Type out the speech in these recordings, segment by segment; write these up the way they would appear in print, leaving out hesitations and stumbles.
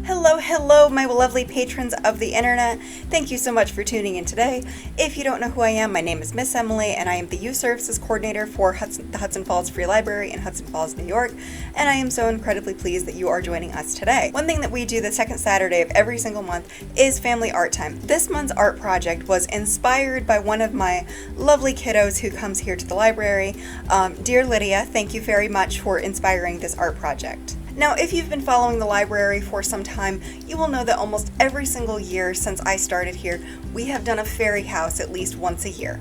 Hello, my lovely patrons of the internet. Thank you so much for tuning in today. If you don't know who I am, my name is Miss Emily, and I am the Youth Services Coordinator for the Hudson Falls Free Library in Hudson Falls, New York, and I am so incredibly pleased that you are joining us today. One thing that we do the second Saturday of every single month is Family Art Time. This month's art project was inspired by one of my lovely kiddos who comes here to the library. Dear Lydia, thank you very much for inspiring this art project. Now, if you've been following the library for some time, you will know that almost every single year since I started here, we have done a fairy house at least once a year.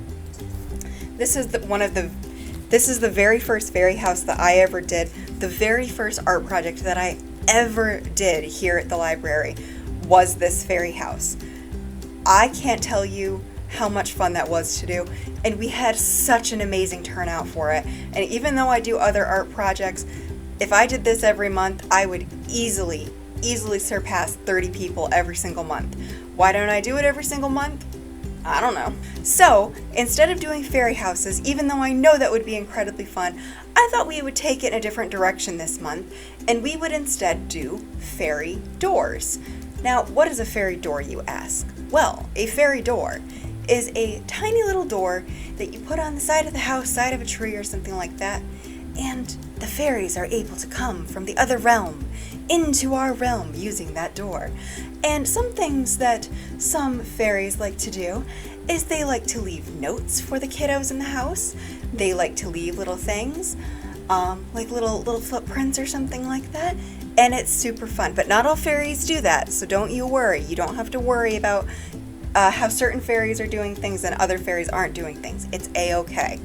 This is the very first fairy house that I ever did. The very first art project that I ever did here at the library was this fairy house. I can't tell you how much fun that was to do, and we had such an amazing turnout for it. And even though I do other art projects, if I did this every month, I would easily surpass 30 people every single month. Why don't I do it every single month? I don't know. So, instead of doing fairy houses, even though I know that would be incredibly fun, I thought we would take it in a different direction this month, and we would instead do fairy doors. Now, what is a fairy door, you ask? Well, a fairy door is a tiny little door that you put on the side of the house, side of a tree or something like that, and the fairies are able to come from the other realm into our realm using that door. And some things that some fairies like to do is they like to leave notes for the kiddos in the house. They like to leave little things, like little footprints or something like that. And it's super fun. But not all fairies do that, so don't you worry. You don't have to worry about how certain fairies are doing things and other fairies aren't doing things. It's a-okay.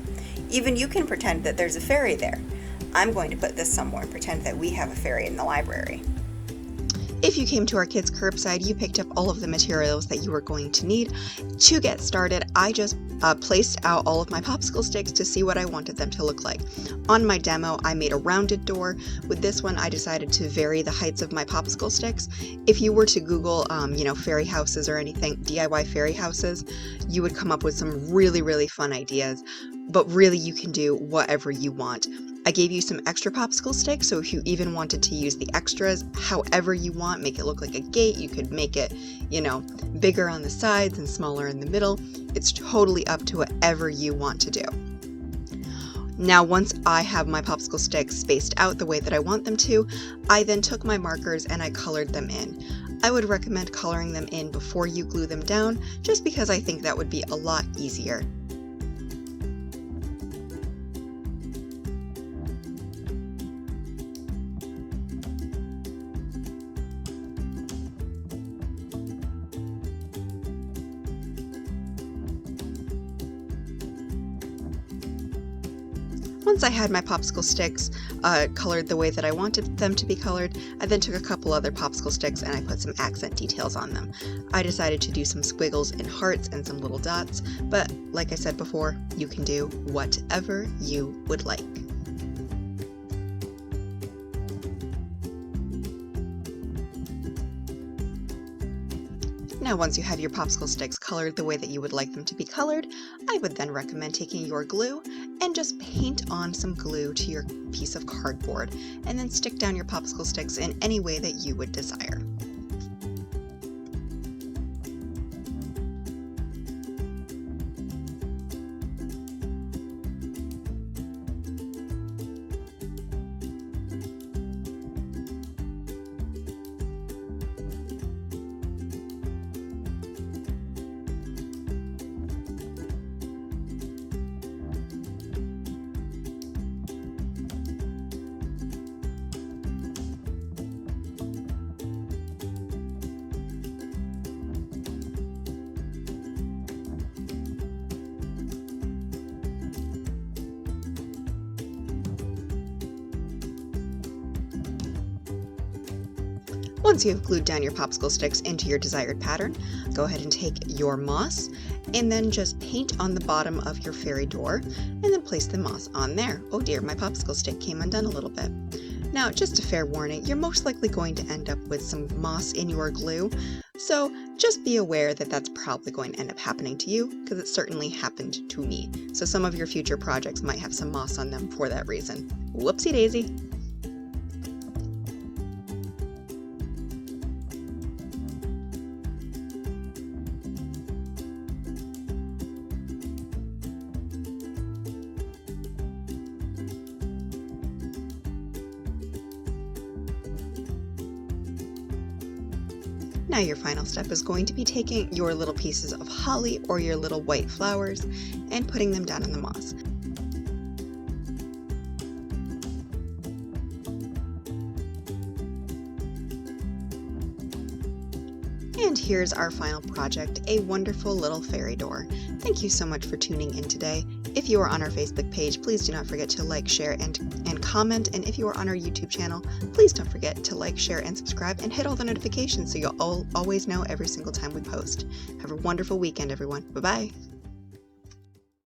Even you can pretend that there's a fairy there. I'm going to put this somewhere and pretend that we have a fairy in the library. If you came to our kids' Curbside, you picked up all of the materials that you were going to need. To get started, I just placed out all of my popsicle sticks to see what I wanted them to look like. On my demo, I made a rounded door. With this one, I decided to vary the heights of my popsicle sticks. If you were to Google, fairy houses or anything, DIY fairy houses, you would come up with some really fun ideas. But really, you can do whatever you want. I gave you some extra popsicle sticks, so if you even wanted to use the extras however you want, make it look like a gate, you could make it, bigger on the sides and smaller in the middle. It's totally up to whatever you want to do. Now, once I have my popsicle sticks spaced out the way that I want them to, I then took my markers and I colored them in. I would recommend coloring them in before you glue them down, just because I think that would be a lot easier. Once I had my popsicle sticks colored the way that I wanted them to be colored, I then took a couple other popsicle sticks and I put some accent details on them. I decided to do some squiggles and hearts and some little dots, but like I said before, you can do whatever you would like. Now, once you have your popsicle sticks colored the way that you would like them to be colored, I would then recommend taking your glue and just paint on some glue to your piece of cardboard, and then stick down your popsicle sticks in any way that you would desire. Once you have glued down your popsicle sticks into your desired pattern, go ahead and take your moss and then just paint on the bottom of your fairy door and then place the moss on there. Oh dear, my popsicle stick came undone a little bit. Now, just a fair warning, you're most likely going to end up with some moss in your glue, so just be aware that that's probably going to end up happening to you, because it certainly happened to me. So some of your future projects might have some moss on them for that reason. Whoopsie daisy! Now your final step is going to be taking your little pieces of holly or your little white flowers and putting them down in the moss. And here's our final project, a wonderful little fairy door. Thank you so much for tuning in today. If you are on our Facebook page, please do not forget to like, share, and comment. And if you are on our YouTube channel, please don't forget to like, share, and subscribe, and hit all the notifications so you'll always know every single time we post. Have a wonderful weekend, everyone. Bye-bye.